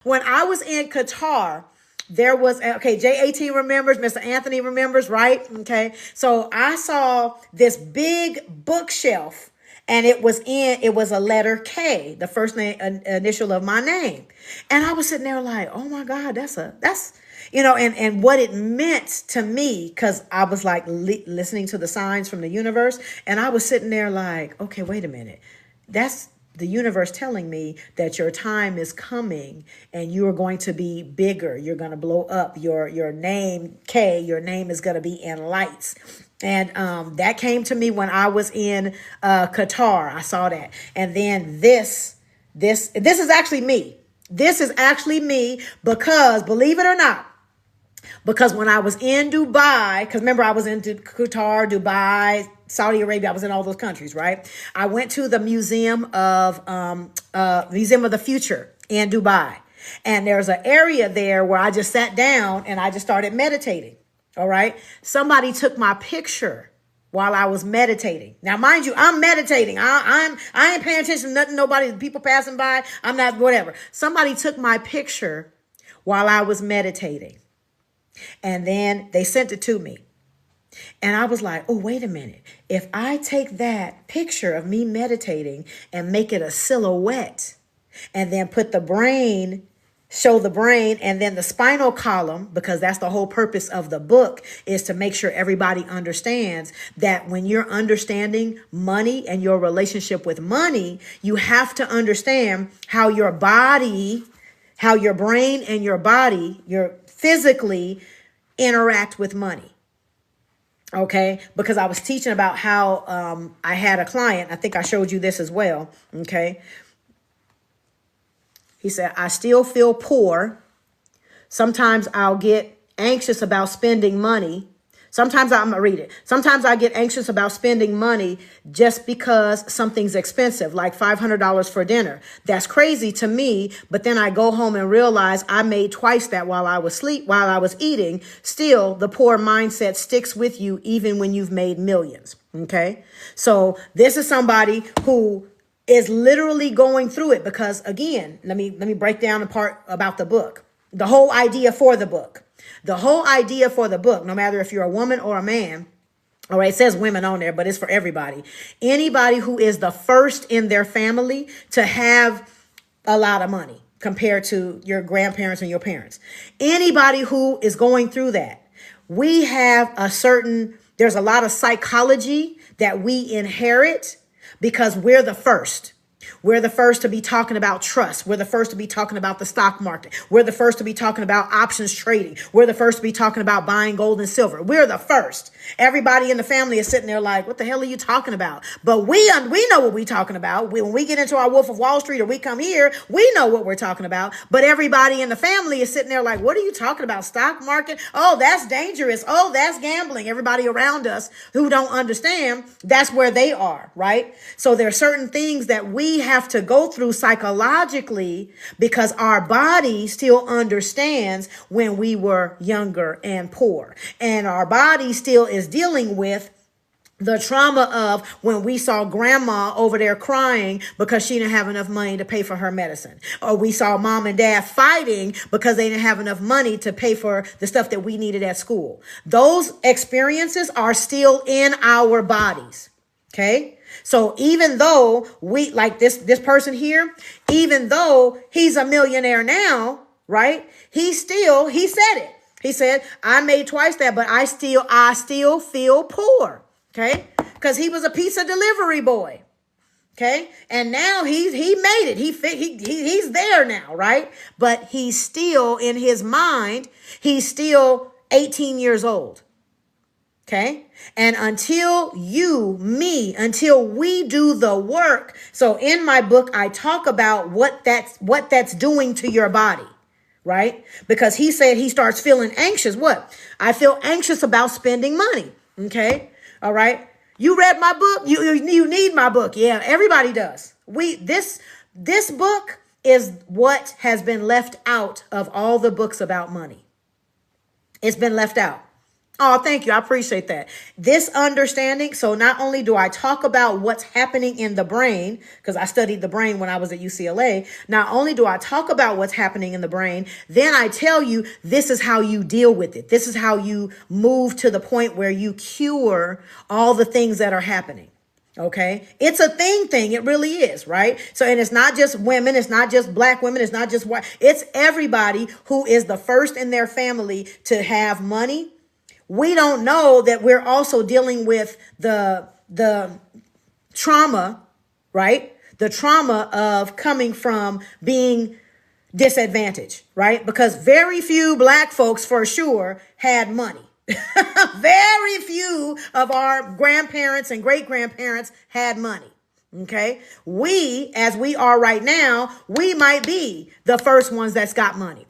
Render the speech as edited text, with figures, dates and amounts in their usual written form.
When I was in Qatar, there was, okay, J18 remembers, Mr. Anthony remembers, right? Okay. So I saw this big bookshelf, and it was a letter K, the first name, initial of my name. And I was sitting there like, oh my God, and what it meant to me, because I was like listening to the signs from the universe. And I was sitting there like, okay, wait a minute. That's the universe telling me that your time is coming and you are going to be bigger. You're going to blow up. Your name, K, your name is going to be in lights. And that came to me when I was in Qatar. I saw that. And then this is actually me. This is actually me because, believe it or not, because when I was in Dubai, because remember I was in Qatar, Dubai, Saudi Arabia, I was in all those countries, right? I went to the Museum of the Future in Dubai. And there's an area there where I just sat down and I just started meditating. All right. Somebody took my picture while I was meditating. Now, mind you, I'm meditating. I ain't paying attention to nothing, nobody, people passing by. I'm not, whatever. Somebody took my picture while I was meditating. And then they sent it to me. And I was like, oh, wait a minute. If I take that picture of me meditating and make it a silhouette and then put show the brain and then the spinal column, because that's the whole purpose of the book, is to make sure everybody understands that when you're understanding money and your relationship with money, you have to understand how your brain and your body, your physically interact with money. Okay. Because I was teaching about how I had a client. I think I showed you this as well. Okay. He said, I still feel poor. Sometimes I'll get anxious about spending money. Sometimes I'm going to read it. Sometimes I get anxious about spending money just because something's expensive, like $500 for dinner. That's crazy to me. But then I go home and realize I made twice that while I was eating. Still, the poor mindset sticks with you even when you've made millions. Okay. So this is somebody who is literally going through it because, again, let me break down the part about the book, the whole idea for the book. The whole idea for the book, no matter if you're a woman or a man, all right, it says women on there, but it's for everybody. Anybody who is the first in their family to have a lot of money compared to your grandparents and your parents. Anybody who is going through that, we have there's a lot of psychology that we inherit because we're the first. We're the first to be talking about trust. We're the first to be talking about the stock market. We're the first to be talking about options trading. We're the first to be talking about buying gold and silver. We're the first. Everybody in the family is sitting there like, what the hell are you talking about? But we know what we're talking about. When we get into our Wolf of Wall Street or we come here, we know what we're talking about. But everybody in the family is sitting there like, what are you talking about? Stock market? Oh, that's dangerous. Oh, that's gambling. Everybody around us who don't understand, that's where they are, right? So there are certain things that we have to go through psychologically because our body still understands when we were younger and poor. And our body still is dealing with the trauma of when we saw grandma over there crying because she didn't have enough money to pay for her medicine. Or we saw mom and dad fighting because they didn't have enough money to pay for the stuff that we needed at school. Those experiences are still in our bodies. Okay. So even though we like this person here, even though he's a millionaire now, right? He said it. He said, I made twice that, but I still feel poor. Okay. Because he was a pizza delivery boy. Okay. And now he made it. He's there now. Right. But he's still in his mind. He's still 18 years old. Okay. And until we do the work. So in my book, I talk about what that's doing to your body. Right. Because he said he starts feeling anxious. What? I feel anxious about spending money. Okay. All right. You read my book. You need my book. Yeah. Everybody does. This book is what has been left out of all the books about money. It's been left out. Oh, thank you. I appreciate that. This understanding. So not only do I talk about what's happening in the brain, because I studied the brain when I was at UCLA, not only do I talk about what's happening in the brain, then I tell you this is how you deal with it. This is how you move to the point where you cure all the things that are happening. Okay. It's a thing. It really is. Right. So, and it's not just women. It's not just black women. It's not just white. It's everybody who is the first in their family to have money. We don't know that we're also dealing with the trauma, right? The trauma of coming from being disadvantaged, right? Because very few black folks for sure had money. Very few of our grandparents and great grandparents had money. Okay. We, as we are right now, we might be the first ones that's got money.